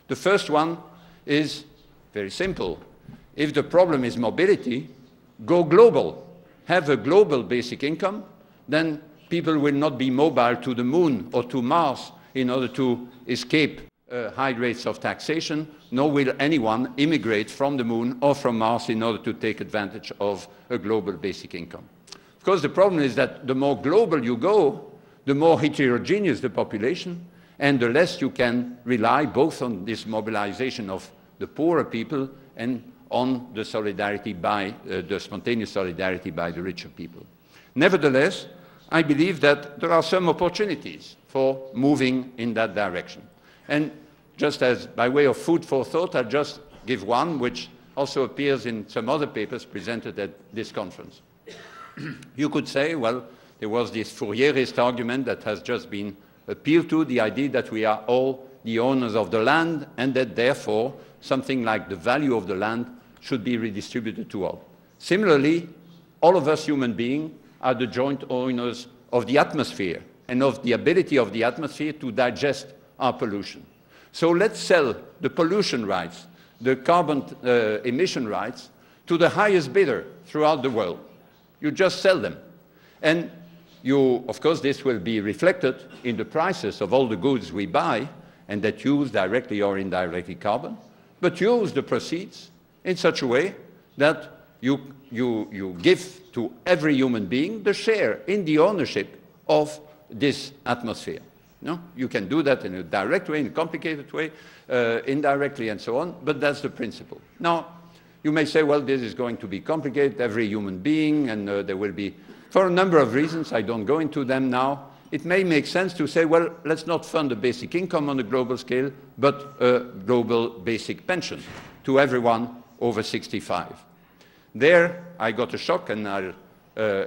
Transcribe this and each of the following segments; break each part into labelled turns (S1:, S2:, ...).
S1: The first one is very simple. If the problem is mobility, go global. Have a global basic income, then people will not be mobile to the moon or to Mars in order to escape high rates of taxation, nor will anyone immigrate from the moon or from Mars in order to take advantage of a global basic income. Of course, the problem is that the more global you go, the more heterogeneous the population, and the less you can rely both on this mobilization of the poorer people and on the solidarity by, the spontaneous solidarity by the richer people. Nevertheless, I believe that there are some opportunities for moving in that direction. And just as by way of food for thought, I'll just give one which also appears in some other papers presented at this conference. You could say, well, there was this Fourierist argument that has just been appealed to, the idea that we are all the owners of the land and that therefore something like the value of the land should be redistributed to all. Similarly, all of us human beings are the joint owners of the atmosphere and of the ability of the atmosphere to digest our pollution. So let's sell the pollution rights, the carbon emission rights, to the highest bidder throughout the world. You just sell them. And of course, this will be reflected in the prices of all the goods we buy and that use directly or indirectly carbon, but use the proceeds in such a way that you give to every human being the share in the ownership of this atmosphere. No? You can do that in a direct way, in a complicated way, indirectly and so on, but that's the principle. Now, you may say, well, this is going to be complicated, every human being, and there will be, for a number of reasons, I don't go into them now, it may make sense to say, well, let's not fund a basic income on a global scale, but a global basic pension to everyone over 65. There, I got a shock, and I'll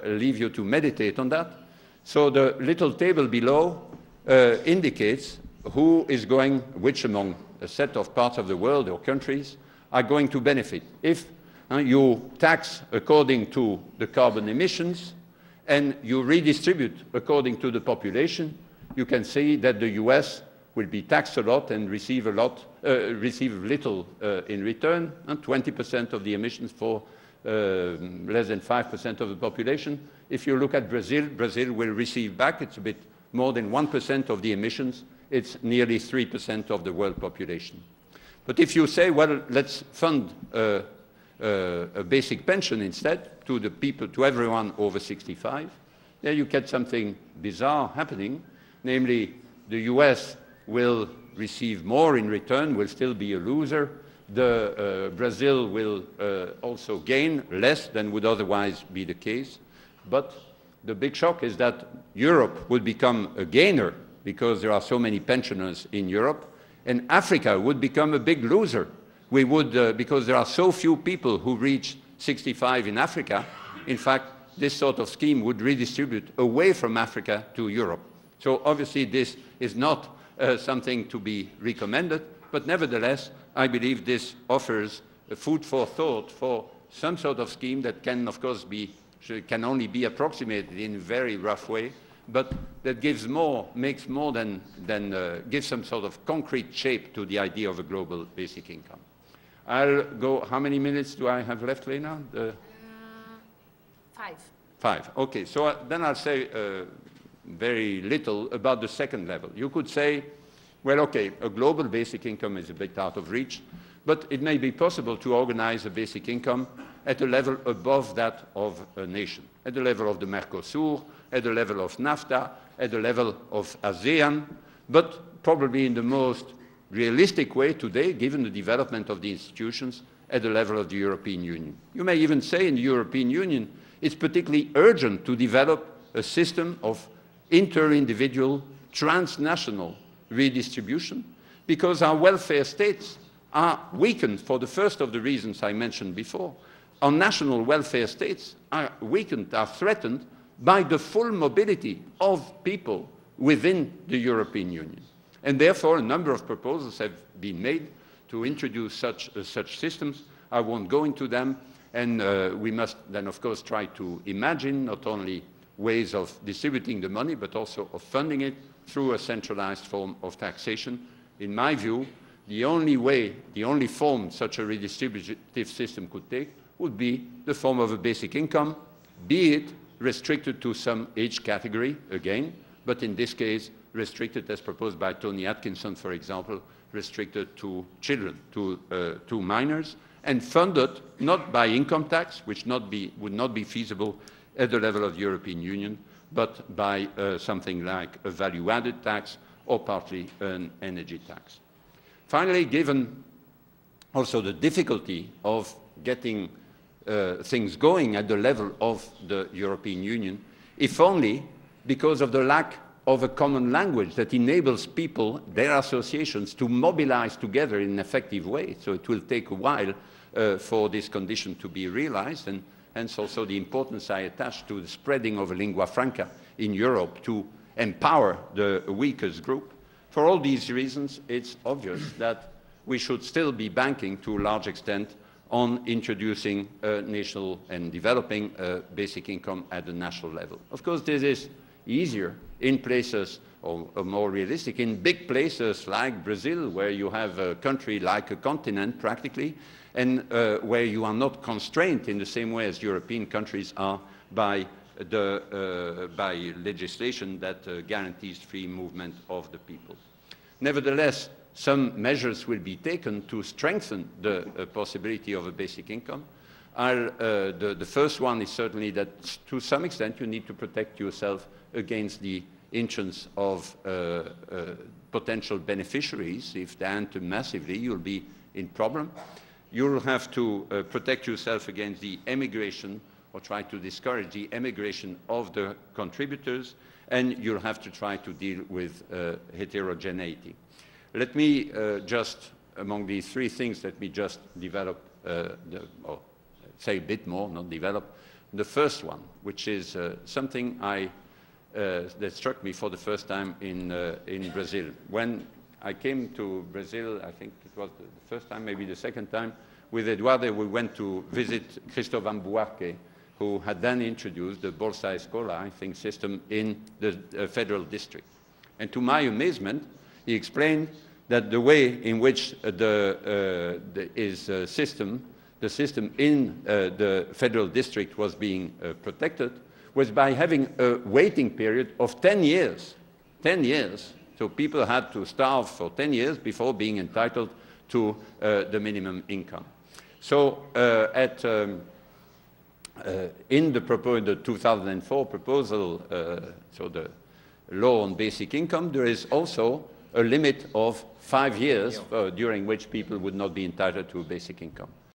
S1: leave you to meditate on that. So the little table below indicates who is going, which among a set of parts of the world or countries are going to benefit. If you tax according to the carbon emissions and you redistribute according to the population, you can see that the US will be taxed a lot and receive little in return, 20% of the emissions for less than 5% of the population. If you look at Brazil, Brazil will receive back, it's a bit more than 1% of the emissions, it's nearly 3% of the world population. But if you say, well, let's fund a basic pension instead to the people, to everyone over 65, there you get something bizarre happening, namely the US will receive more in return, will still be a loser. Brazil will also gain less than would otherwise be the case. But the big shock is that Europe would become a gainer because there are so many pensioners in Europe, and Africa would become a big loser. We would, because there are so few people who reach 65 in Africa, in fact, this sort of scheme would redistribute away from Africa to Europe. So obviously this is not something to be recommended, but nevertheless, I believe this offers food for thought for some sort of scheme that can, of course, can only be approximated in a very rough way, but that gives more, makes more than gives some sort of concrete shape to the idea of a global basic income. I'll go, how many minutes do I have left, Lena?
S2: 5.
S1: 5, okay, so then I'll say very little about the second level. You could say, well, okay, a global basic income is a bit out of reach, but it may be possible to organize a basic income at a level above that of a nation, at the level of the Mercosur, at the level of NAFTA, at the level of ASEAN, but probably in the most realistic way today, given the development of the institutions, at the level of the European Union. You may even say in the European Union, it's particularly urgent to develop a system of inter-individual, transnational redistribution, because our welfare states are weakened for the first of the reasons I mentioned before. Our national welfare states are weakened, are threatened by the full mobility of people within the European Union. And therefore, a number of proposals have been made to introduce such systems. I won't go into them, and we must then, of course, try to imagine not only ways of distributing the money, but also of funding it through a centralized form of taxation. In my view, the only way, the only form such a redistributive system could take would be the form of a basic income, be it restricted to some age category, again, but in this case, restricted as proposed by Tony Atkinson, for example, restricted to children, to minors, and funded not by income tax, which would not be feasible at the level of the European Union, but by something like a value-added tax or partly an energy tax. Finally, given also the difficulty of getting things going at the level of the European Union, if only because of the lack of a common language that enables people, their associations, to mobilize together in an effective way. So it will take a while for this condition to be realized, and hence also the importance I attach to the spreading of a lingua franca in Europe to empower the weakest group. For all these reasons, it's obvious that we should still be banking to a large extent on introducing national and developing basic income at the national level. Of course, this is easier in places, or more realistic, in big places like Brazil, where you have a country like a continent practically, and where you are not constrained in the same way as European countries are by legislation that guarantees free movement of the people. Nevertheless, some measures will be taken to strengthen the possibility of a basic income. The first one is certainly that to some extent you need to protect yourself against the entrance of potential beneficiaries. If they enter massively, you'll be in problem. You'll have to protect yourself against the emigration, or try to discourage the emigration of the contributors, and you'll have to try to deal with heterogeneity. Let me just, among these three things, let me just develop, or say a bit more, not develop, the first one, which is something that struck me for the first time in Brazil. When I came to Brazil, I think it was the first time, maybe the second time, with Eduardo, we went to visit Cristóvão Buarque, who had then introduced the Bolsa Escola, I think, system in the federal district. And to my amazement, he explained that the way in which the system in the federal district was being protected was by having a waiting period of 10 years. 10 years. So people had to starve for 10 years before being entitled to the minimum income. So in the 2004 proposal, so the law on basic income, there is also a limit of 5 years during which people would not be entitled to a basic income.